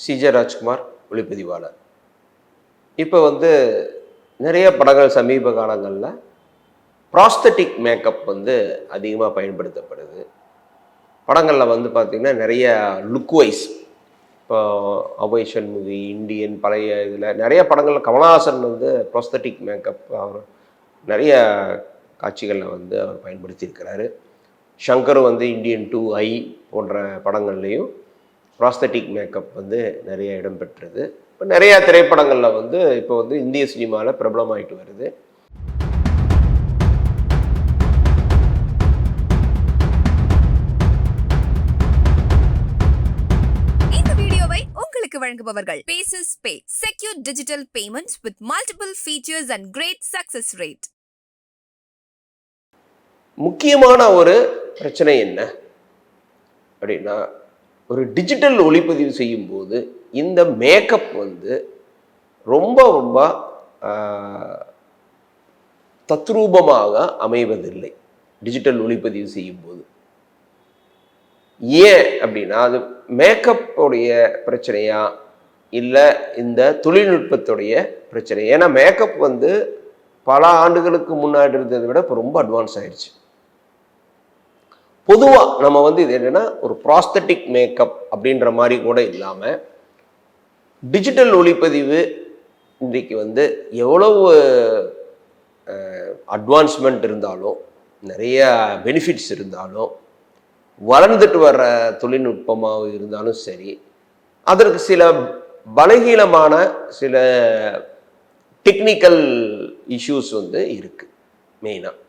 CJ Rajkumar ஒளிப்பதிவாளர். இப்போ வந்து நிறைய படங்கள் சமீப காலங்களில் ப்ராஸ்தட்டிக் மேக்கப் வந்து அதிகமாக பயன்படுத்தப்படுது. படங்களில் வந்து பார்த்திங்கன்னா நிறைய லுக் வைஸ், இப்போ அபய் சண்முகி, இந்தியன் பழைய இதில் நிறைய படங்களில் கமலஹாசன் வந்து ப்ராஸ்தட்டிக் மேக்கப் அவர் நிறைய காட்சிகளில் வந்து அவர் பயன்படுத்தியிருக்கிறாரு. ஷங்கர் வந்து இந்தியன் 2, ஐ போன்ற படங்கள்லேயும் ப்ராஸ்தட்டிக் மேக்கப் வந்து நிறைய இடம்பெற்றது. இப்போ நிறையா திரைப்படங்களில் வந்து இப்போ வந்து இந்திய சினிமாவில் பிரபலமாயிட்டு வருது. இந்த வீடியோவை உங்களுக்கு வழங்குபவர்கள் Paces Pay, secure digital payments with multiple features and great success rate. முக்கியமான ஒரு பிரச்சனை என்ன அப்படின்னா, ஒரு டிஜிட்டல் ஒளிப்பதிவு செய்யும்போது இந்த மேக்கப் வந்து ரொம்ப ரொம்ப தத்ரூபமாக அமைவதில்லை. டிஜிட்டல் ஒளிப்பதிவு செய்யும்போது ஏன் அப்படின்னா, அது மேக்கப்புடைய பிரச்சனையா இல்லை இந்த தொழில்நுட்பத்துடைய பிரச்சனை? ஏன்னா மேக்கப் வந்து பல ஆண்டுகளுக்கு முன்னாடி இருந்ததை விட இப்போ ரொம்ப அட்வான்ஸ் ஆயிடுச்சு. பொதுவாக நம்ம வந்து இது என்னென்னா, ஒரு ப்ராஸ்தட்டிக் மேக்கப் அப்படின்ற மாதிரி கூட இல்லாமல் டிஜிட்டல் ஒளிப்பதிவு இன்றைக்கு வந்து எவ்வளவு அட்வான்ஸ்மெண்ட் இருந்தாலும், நிறைய பெனிஃபிட்ஸ் இருந்தாலும், வளர்ந்துட்டு வர்ற தொழில்நுட்பமாக இருந்தாலும் சரி, அதற்கு சில பலகீனமான சில டெக்னிக்கல் இஷ்யூஸ் வந்து இருக்குது. மெயினாக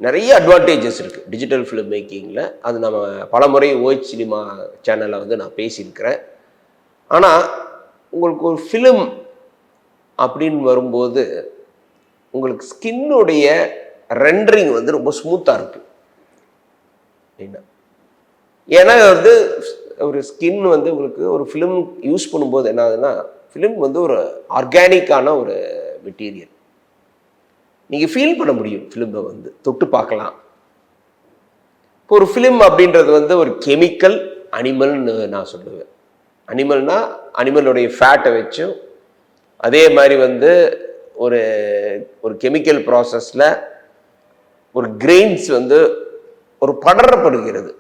நிறைய அட்வான்டேஜஸ் இருக்குது டிஜிட்டல் ஃபிலிம் மேக்கிங்கில். அது நம்ம பல முறை ஓய்ச் சினிமா சேனலில் வந்து நான் பேசியிருக்கிறேன். ஆனால் உங்களுக்கு ஒரு ஃபிலிம் அப்படின்னு வரும்போது உங்களுக்கு ஸ்கின்னுடைய ரெண்டரிங் வந்து ரொம்ப ஸ்மூத்தாக இருக்குது. ஏன்னா வந்து ஒரு ஸ்கின் வந்து உங்களுக்கு ஒரு ஃபிலிம் யூஸ் பண்ணும்போது என்ன ஆகுதுன்னா, ஃபிலிம் வந்து ஒரு ஆர்கானிக்கான ஒரு மெட்டீரியல். நீங்கள் ஃபீல் பண்ண முடியும், ஃபிலிமை வந்து தொட்டு பார்க்கலாம். இப்போ ஒரு ஃபிலிம் அப்படின்றது வந்து ஒரு கெமிக்கல் அனிமல்னு நான் சொல்லுவேன். அனிமல்னா அனிமலுடைய ஃபேட்டை வச்சும், அதே மாதிரி வந்து ஒரு ஒரு கெமிக்கல் ப்ராசஸில் ஒரு கிரெயின்ஸ் வந்து ஒரு படரப்படுகிறது.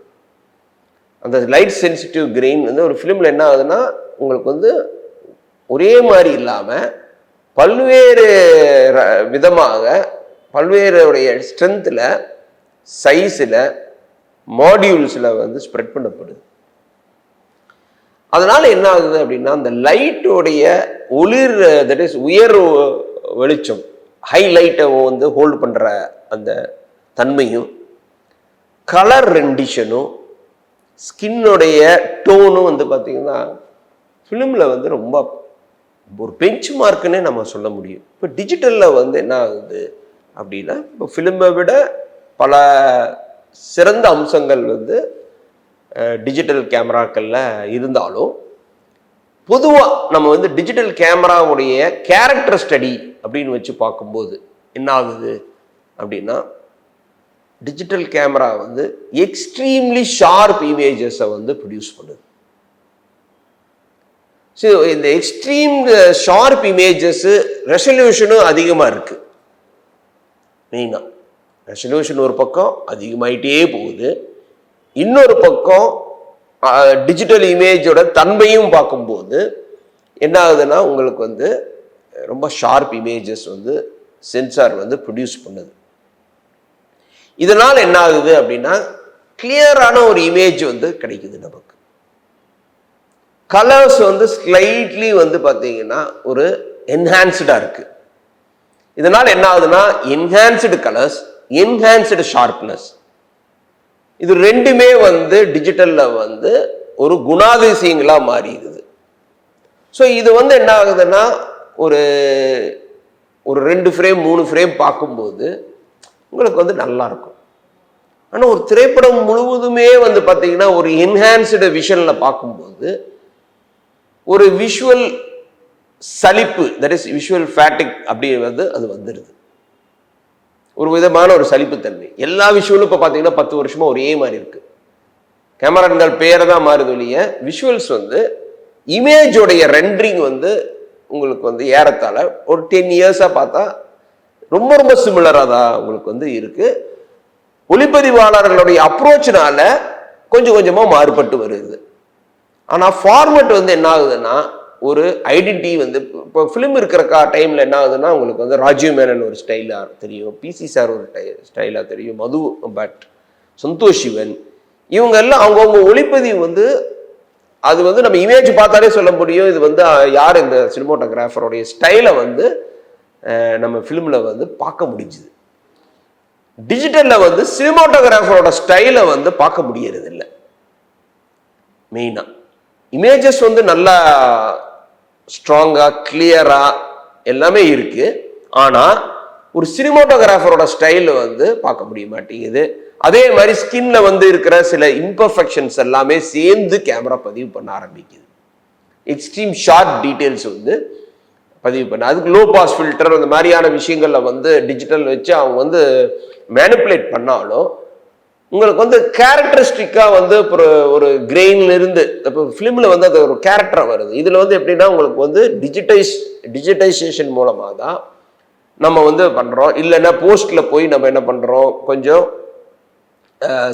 அந்த லைட் சென்சிட்டிவ் கிரெயின் வந்து ஒரு ஃபிலிமில் என்ன ஆகுதுன்னா, உங்களுக்கு வந்து ஒரே மாதிரி இல்லாமல் பல்வேறு விதமாக பல்வேறுடைய ஸ்ட்ரென்த்தில், சைஸில், மாடியூல்ஸில் வந்து ஸ்ப்ரெட் பண்ணப்படுது. அதனால் என்ன ஆகுது அப்படின்னா, அந்த லைட்டோடைய ஒளிர், தட் இஸ் உயர் வெளிச்சம், ஹை லைட்டை வந்து ஹோல்டு பண்ணுற அந்த தன்மையும், கலர் ரெண்டிஷனும், ஸ்கின்னுடைய டோனும் வந்து பார்த்திங்கன்னா ஃபிலிமில் வந்து ரொம்ப ஒரு பெஞ்ச் மார்க்குன்னே நம்ம சொல்ல முடியும். இப்போ டிஜிட்டலில் வந்து என்ன ஆகுது அப்படின்னா, இப்போ ஃபிலிமை விட பல சிறந்த அம்சங்கள் வந்து டிஜிட்டல் கேமராக்களில் இருந்தாலும், பொதுவாக நம்ம வந்து டிஜிட்டல் கேமராவுடைய கேரக்டர் ஸ்டடி அப்படின்னு வச்சு பார்க்கும்போது என்ன ஆகுது அப்படின்னா, டிஜிட்டல் கேமரா வந்து எக்ஸ்ட்ரீம்லி ஷார்ப் இமேஜஸை வந்து ப்ரொடியூஸ் பண்ணுது. ஸோ இந்த எக்ஸ்ட்ரீம் ஷார்ப் இமேஜஸ்ஸு ரெசல்யூஷனும் அதிகமாக இருக்குது. மெயினாக ரெசல்யூஷன் ஒரு பக்கம் அதிகமாகிட்டே போகுது, இன்னொரு பக்கம் டிஜிட்டல் இமேஜோட தன்மையும் பார்க்கும்போது என்ன ஆகுதுன்னா, உங்களுக்கு வந்து ரொம்ப ஷார்ப் இமேஜஸ் வந்து சென்சார் வந்து ப்ரொடியூஸ் பண்ணுது. இதனால் என்ன ஆகுது அப்படின்னா, கிளியரான ஒரு இமேஜ் வந்து கிடைக்குது நமக்கு. கலர்ஸ் வந்து ஸ்லைட்லி வந்து பார்த்தீங்கன்னா ஒரு என்ஹான்ஸ்டாக இருக்குது. இதனால் என்ன ஆகுதுன்னா, என்ஹான்ஸ்டு கலர்ஸ், என்ஹான்ஸ்டு ஷார்ப்னஸ், இது ரெண்டுமே வந்து டிஜிட்டலில் வந்து ஒரு குணாதிசயங்களாக மாறிடுது. ஸோ இது வந்து என்ன ஆகுதுன்னா, ஒரு ஒரு 2 ஃப்ரேம் 3 ஃப்ரேம் பார்க்கும்போது உங்களுக்கு வந்து நல்லாயிருக்கும். ஆனால் ஒரு திரைப்படம் முழுவதுமே வந்து பார்த்தீங்கன்னா ஒரு என்ஹான்ஸ்டு விஷனில் பார்க்கும்போது ஒரு விஷுவல் சலிப்பு, தட் இஸ் விஷுவல் ஃபேட்டிக் அப்படி வந்து அது வந்துடுது. ஒரு விதமான ஒரு சலிப்புத்தன்மை. எல்லா விஷுவலும் இப்போ பார்த்தீங்கன்னா 10 வருஷமாக ஒரே மாதிரி இருக்குது. கேமராக்கள் பேரை தான் மாறுது ஒழிய விஷுவல்ஸ் வந்து இமேஜோடைய ரெண்டரிங் வந்து உங்களுக்கு வந்து ஏறத்தாழ ஒரு 10 இயர்ஸாக பார்த்தா ரொம்ப ரொம்ப சிமிலராக தான் உங்களுக்கு வந்து இருக்கு. ஒளிப்பதிவாளர்களுடைய அப்ரோச்னால கொஞ்சம் கொஞ்சமாக மாறுபட்டு வருது. ஆனால் ஃபார்மட் வந்து என்ன ஆகுதுன்னா ஒரு ஐடென்டிட்டி வந்து இப்போ ஃபிலிம் இருக்கிற டைமில் என்ன ஆகுதுன்னா உங்களுக்கு வந்து ராஜீவ் மேனன் ஒரு ஸ்டைலாக தெரியும், பிசி சார் ஒரு ஸ்டைலாக தெரியும், மது பட், சந்தோஷ் சிவன், இவங்க எல்லாம் அவங்கவுங்க ஒளிப்பதிவு வந்து அது வந்து நம்ம இமேஜ் பார்த்தாலே சொல்ல முடியும் இது வந்து யார் இந்த சினிமோட்டோகிராஃபருடைய ஸ்டைலை வந்து நம்ம ஃபிலிமில் வந்து பார்க்க முடிஞ்சுது. டிஜிட்டலில் வந்து சினிமோட்டோகிராஃபரோட ஸ்டைலை வந்து பார்க்க முடியறது இல்லை. மெயினாக இமேஜஸ் வந்து நல்லா ஸ்ட்ராங்காக கிளியராக எல்லாமே இருக்கு. ஆனால் ஒரு சினிமோட்டோகிராஃபரோட ஸ்டைல் வந்து பார்க்க முடிய மாட்டேங்குது. அதே மாதிரி ஸ்கின்ல வந்து இருக்கிற சில இம்பர்ஃபெக்ஷன்ஸ் எல்லாமே சேர்ந்து கேமரா பதிவு பண்ண ஆரம்பிக்குது. எக்ஸ்ட்ரீம் ஷார்ப் டீட்டெயில்ஸ் வந்து பதிவு பண்ண, அதுக்கு லோ பாஸ் ஃபில்டர் அந்த மாதிரியான விஷயங்கள்ல வந்து டிஜிட்டல் வச்சு அவங்க வந்து மேனிப்புலேட் பண்ணாலும் உங்களுக்கு வந்து கேரக்டரிஸ்டிக்கா வந்து ஒரு கிரெயின்ல இருந்து இப்போ ஃபிலிம்ல வந்து அது ஒரு கேரக்டரா வருது. இதுல வந்து எப்படின்னா உங்களுக்கு வந்து டிஜிட்டைசேஷன் மூலமா தான் நம்ம வந்து பண்றோம். இல்லைன்னா போஸ்ட்ல போய் நம்ம என்ன பண்றோம், கொஞ்சம்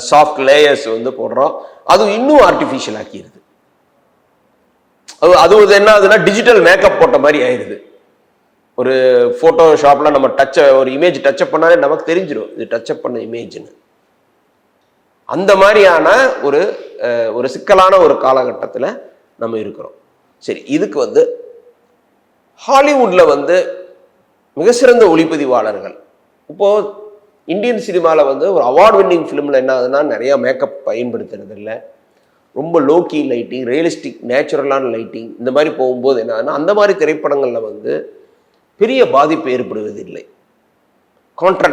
சாஃப்ட் லேயர்ஸ் வந்து போடுறோம், அது இன்னும் ஆர்டிஃபிஷியல் ஆக்கிடுது. அது என்ன ஆகுதுன்னா டிஜிட்டல் மேக்கப் போட்ட மாதிரி ஆயிடுது. ஒரு போட்டோஷாப்ல நம்ம ஒரு இமேஜ் டச்சப் பண்ணாலே நமக்கு தெரிஞ்சிடும் இது டச்சப் பண்ண இமேஜ்னு. அந்த மாதிரியான ஒரு சிக்கலான ஒரு காலகட்டத்தில் நம்ம இருக்கிறோம். சரி, இதுக்கு வந்து ஹாலிவுட்ல வந்து மிக சிறந்த ஒளிப்பதிவாளர்கள் இப்போ இந்தியன் சினிமாவில் வந்து ஒரு அவார்ட் வின்னிங் ஃபிலிமில் என்ன ஆகுதுன்னா நிறைய மேக்கப் பயன்படுத்துறது இல்லை, ரொம்ப லோக்கி லைட்டிங், ரியலிஸ்டிக் நேச்சுரலான லைட்டிங், இந்த மாதிரி போகும்போது என்ன ஆகுதுன்னா அந்த மாதிரி திரைப்படங்களில் வந்து பெரிய பாதிப்பு ஏற்படுவதில்லை.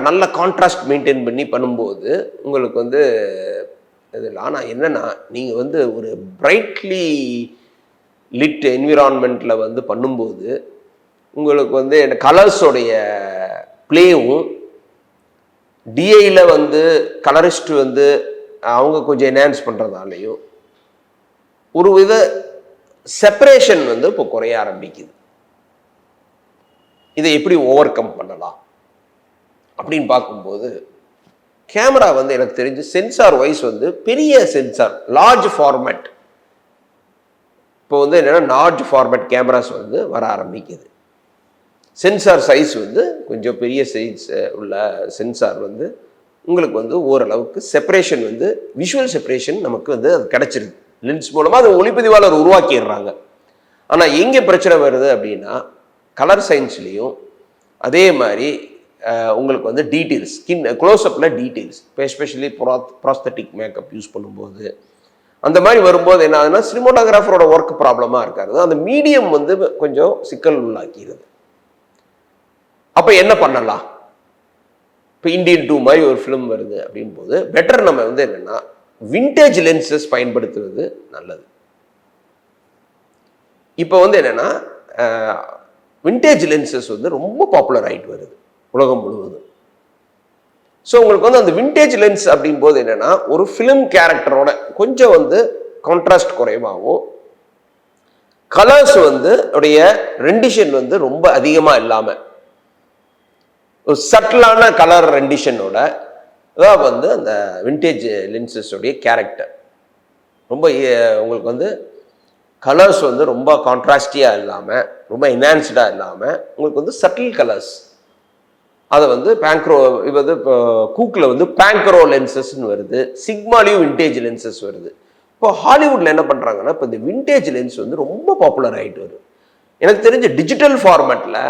நல்ல கான்ட்ராஸ்ட் மெயின்டைன் பண்ணி பண்ணும்போது உங்களுக்கு வந்து இதில். ஆனால் என்னன்னா நீங்கள் வந்து ஒரு பிரைட்லி லிட் என்விரான்மெண்ட்டில் வந்து பண்ணும்போது உங்களுக்கு வந்து கலர்ஸோடைய பிளேவும் டிஐயில் வந்து கலரிஸ்ட் வந்து அவங்க கொஞ்சம் என்ஹான்ஸ் பண்ணுறதாலையும் ஒரு வித செப்பரேஷன் வந்து இப்போ குறைய ஆரம்பிக்குது. இதை எப்படி ஓவர் கம் பண்ணலாம் அப்படின்னு பார்க்கும்போது கேமரா வந்து எனக்கு தெரிஞ்சு சென்சார் வைஸ் வந்து பெரிய சென்சார் லார்ஜ் ஃபார்மேட் இப்போ வந்து என்னன்னா லார்ஜ் ஃபார்மேட் கேமராஸ் வந்து வர ஆரம்பிக்குது. சென்சார் சைஸ் வந்து கொஞ்சம் பெரிய சைஸ் உள்ள சென்சார் வந்து உங்களுக்கு வந்து ஓரளவுக்கு செப்பரேஷன் வந்து விஷுவல் செப்பரேஷன் நமக்கு வந்து அது கிடைச்சிருக்கு. லென்ஸ் மூலமாக அதை ஒளிப்பதிவாளர் உருவாக்கிடுறாங்க. ஆனால் எங்கே பிரச்சனை வருது அப்படின்னா கலர் சயின்ஸ்லேயும் அதே மாதிரி உங்களுக்கு வந்து டீட்டெயில்ஸ், ஸ்கின் க்ளோஸ்அப்பில் டீட்டெயில்ஸ், இப்போ எஸ்பெஷலி ப்ராஸ்தட்டிக் மேக்கப் யூஸ் பண்ணும்போது அந்த மாதிரி வரும்போது என்ன ஆகுதுன்னா சினிமோட்டோகிராஃபரோட ஒர்க் ப்ராப்ளமாக இருக்காது, அந்த மீடியம் வந்து கொஞ்சம் சிக்கல் உள்ளாக்கிறது. அப்போ என்ன பண்ணலாம்? இப்போ இந்தியன் 2 மாதிரி ஒரு ஃபிலிம் வருது அப்படின் போது பெட்டர் நம்ம வந்து என்னன்னா விண்டேஜ் லென்சஸ் பயன்படுத்துவது நல்லது. இப்போ வந்து என்னன்னா விண்டேஜ் லென்சஸ் வந்து ரொம்ப பாப்புலர் ஆகிட்டு வருது உலகம் முழுவதும். ஸோ உங்களுக்கு வந்து அந்த விண்டேஜ் லென்ஸ் அப்படின் போது என்னன்னா ஒரு ஃபிலிம் கேரக்டரோட கொஞ்சம் வந்து கான்ட்ராஸ்ட் குறைவாகவும் கலர்ஸ் வந்து உடைய ரெண்டிஷன் வந்து ரொம்ப அதிகமாக இல்லாமல் ஒரு சட்டிலான கலர் ரெண்டிஷனோட தான் வந்து அந்த விண்டேஜ் லென்சஸோடைய கேரக்டர். ரொம்ப உங்களுக்கு வந்து கலர்ஸ் வந்து ரொம்ப கான்ட்ராஸ்டியாக இல்லாமல் ரொம்ப என்ஹான்ஸ்டாக இல்லாமல் உங்களுக்கு வந்து சட்டில் கலர்ஸ், அதை வந்து இது வந்து இப்போ கூக்கில் வந்து பேங்க்ரோ லென்சஸ்ன்னு வருது, சிக்மாலையும் விண்டேஜ் லென்சஸ் வருது. இப்போ ஹாலிவுட்டில் என்ன பண்ணுறாங்கன்னா இப்போ இந்த விண்டேஜ் லென்ஸ் வந்து ரொம்ப பாப்புலர் ஆகிட்டு வருது. எனக்கு தெரிஞ்ச டிஜிட்டல் ஃபார்மேட்டில்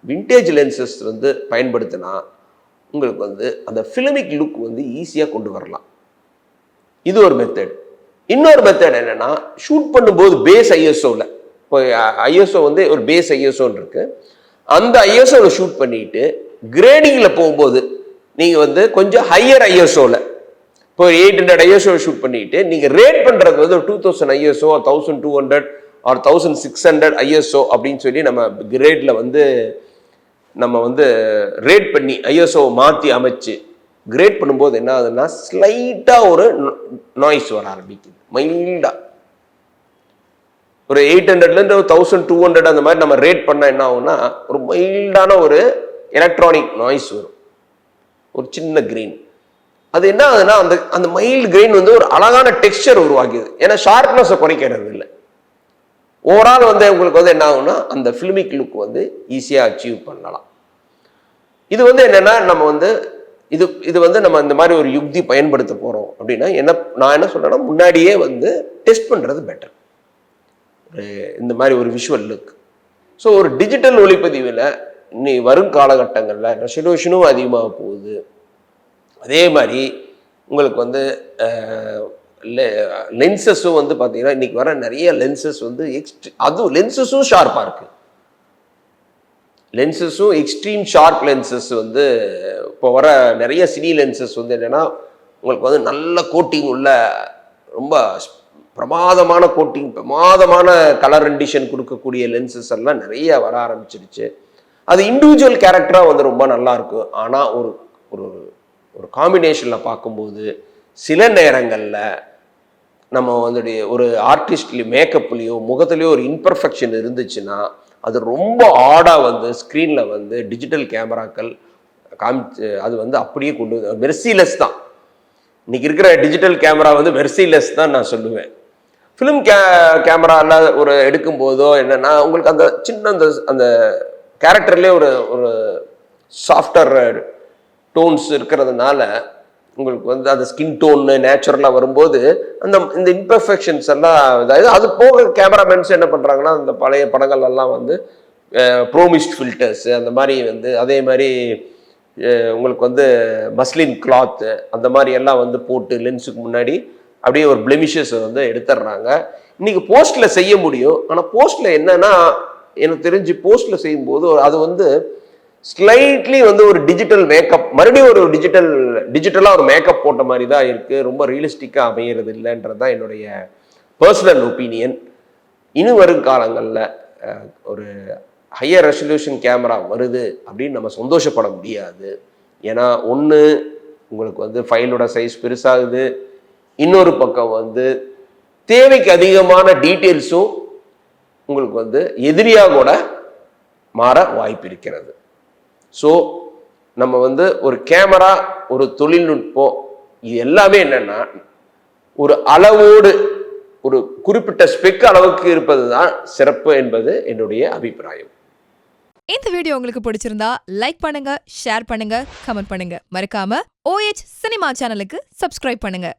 விண்டேஜ் லென்சஸ் வந்து பயன்படுத்தினா உங்களுக்கு வந்து அந்த ஃபிலிமிக் லுக் வந்து ஈஸியாக கொண்டு வரலாம். இது ஒரு மெத்தட். இன்னொரு மெத்தட் என்னன்னா ஷூட் பண்ணும்போது பேஸ் ஐஎஸ்ஓவில், இப்போ ஐஎஸ்ஓ வந்து ஒரு பேஸ் ஐஎஸ்ஓன்னு இருக்கு, அந்த ஐஎஸ்ஓவில் ஷூட் பண்ணிட்டு கிரேடிங்கில் போகும்போது நீங்கள் வந்து கொஞ்சம் ஹையர் ஐஎஸ்ஓவில் இப்போ 800 ஐஎஸ்ஓ ஷூட் பண்ணிட்டு நீங்கள் ரேட் பண்ணுறது வந்து 2000 ஐஎஸ்ஓ 1200 ஆர் 1600 ஐஎஸ்ஓ அப்படின்னு சொல்லி நம்ம கிரேடில் வந்து நம்ம வந்து ரேட் பண்ணி ஐஎஸ்ஓவை மாற்றி அமைச்சு கிரேட் பண்ணும்போது என்ன ஆகுதுன்னா ஸ்லைட்டாக ஒரு நாய்ஸ் வர ஆரம்பிக்குது, மைல்டாக. ஒரு 800லேருந்து 1200 அந்த மாதிரி நம்ம ரேட் பண்ணால் என்ன ஆகும்னா ஒரு மைல்டான ஒரு எலக்ட்ரானிக் நாய்ஸ் வரும், ஒரு சின்ன கிரெயின். அது என்ன ஆகுதுன்னா அந்த அந்த மைல்டு கிரெயின் வந்து ஒரு அழகான டெக்ஸ்சர் உருவாக்கிது. ஏன்னா ஷார்ப்னஸை குறைக்கிறது இல்லை. ஓவரால் வந்து உங்களுக்கு வந்து என்ன ஆகும்னா அந்த ஃபிலிமிக் லுக் வந்து ஈஸியாக அச்சீவ் பண்ணலாம். இது வந்து என்னென்னா நம்ம வந்து இது வந்து நம்ம இந்த மாதிரி ஒரு யுக்தி பயன்படுத்த போகிறோம் அப்படின்னா நான் என்ன சொல்கிறேன்னா முன்னாடியே வந்து டெஸ்ட் பண்ணுறது பெட்டர். இந்த மாதிரி ஒரு விஷுவல் லுக். ஸோ ஒரு டிஜிட்டல் ஒளிப்பதிவில் இன்னி வரும் காலகட்டங்களில் ரெசல்யூஷனும் அதிகமாக போகுது. அதே மாதிரி உங்களுக்கு வந்து லென்சஸும் வந்து பார்த்தீங்கன்னா இன்னைக்கு வர நிறைய லென்சஸ் வந்து அதுவும் லென்சஸும் ஷார்ப்பாக இருக்குது. லென்சஸும் எக்ஸ்ட்ரீம் ஷார்ப் லென்சஸ் வந்து இப்போ வர நிறைய சினி லென்சஸ் வந்து என்னென்னா உங்களுக்கு வந்து நல்ல கோட்டிங் உள்ள ரொம்ப பிரமாதமான கோட்டிங், பிரமாதமான கலர் ரெண்டிஷன் கொடுக்கக்கூடிய லென்சஸ் எல்லாம் நிறைய வர ஆரம்பிச்சிருச்சு. அது இண்டிவிஜுவல் கேரக்டராக வந்து ரொம்ப நல்லா இருக்கும். ஆனால் ஒரு ஒரு ஒரு காம்பினேஷனில் பார்க்கும்போது சில நேரங்களில் நம்ம வந்து ஒரு ஆர்டிஸ்ட்லேயும் மேக்கப்லேயோ முகத்துலேயோ ஒரு இன்பர்ஃபெக்ஷன் இருந்துச்சுன்னா அது ரொம்ப ஆடாக வந்து ஸ்க்ரீனில் வந்து டிஜிட்டல் கேமராக்கள் காமிச்சு அது வந்து அப்படியே கொண்டு வந்து மெர்சிலெஸ் தான். இன்னைக்கு இருக்கிற டிஜிட்டல் கேமரா வந்து மெர்சிலெஸ் தான் நான் சொல்லுவேன். ஃபிலிம் கேமராவில் ஒரு எடுக்கும் போதோ என்னென்னா உங்களுக்கு அந்த சின்ன அந்த கேரக்டர்லேயே ஒரு ஒரு சாஃப்ட்வேர் டோன்ஸ் இருக்கிறதுனால உங்களுக்கு வந்து அந்த ஸ்கின் டோன்னு நேச்சுரலாக வரும்போது இந்த இம்பர்ஃபெக்ஷன்ஸ் எல்லாம் அதாவது அது போக கேமராமேன்ஸ் என்ன பண்ணுறாங்கன்னா அந்த பழைய படங்கள் எல்லாம் வந்து ப்ரோமிஸ்ட் ஃபில்டர்ஸு அந்த மாதிரி வந்து அதே மாதிரி உங்களுக்கு வந்து மஸ்லின் கிளாத்து அந்த மாதிரி எல்லாம் வந்து போட்டு லென்ஸுக்கு முன்னாடி அப்படியே ஒரு பிளெமிஷஸை வந்து எடுத்துடுறாங்க. இன்றைக்கி போஸ்ட்டில் செய்ய முடியும். ஆனால் போஸ்ட்டில் என்னன்னா எனக்கு தெரிஞ்சு போஸ்ட்டில் செய்யும்போது அது வந்து ஸ்லைட்லி வந்து ஒரு டிஜிட்டல் மேக்கப் மறுபடியும் ஒரு டிஜிட்டலாக ஒரு மேக்கப் போட்ட மாதிரி தான் இருக்குது. ரொம்ப ரியலிஸ்டிக்காக அமையிறது இல்லைன்றது தான் என்னுடைய பர்சனல் ஒப்பீனியன். இனி வரும் காலங்களில் ஒரு ஹையர் ரெசல்யூஷன் கேமரா வருது அப்படின்னு நம்ம சந்தோஷப்பட முடியாது. ஏன்னா ஒன்று உங்களுக்கு வந்து ஃபைலோட சைஸ் பெருசாகுது, இன்னொரு பக்கம் வந்து தேவைக்கு அதிகமான டீட்டெயில்ஸும் உங்களுக்கு வந்து எதிரியாக கூட மாற வாய்ப்பு இருக்கிறது. ஸோ நம்ம வந்து ஒரு கேமரா ஒரு தொழில்நுட்பம் இது எல்லாமே என்னன்னா ஒரு அளவோடு ஒரு குறிப்பிட்ட ஸ்பெக் அளவுக்கு இருப்பது தான் சிறப்பு என்பது என்னுடைய அபிப்பிராயம். இந்த வீடியோ உங்களுக்கு பிடிச்சிருந்தா லைக் பண்ணுங்க, ஷேர் பண்ணுங்க, கமெண்ட் பண்ணுங்க. மறக்காம OH சினிமா சேனலுக்கு சப்ஸ்கிரைப் பண்ணுங்க.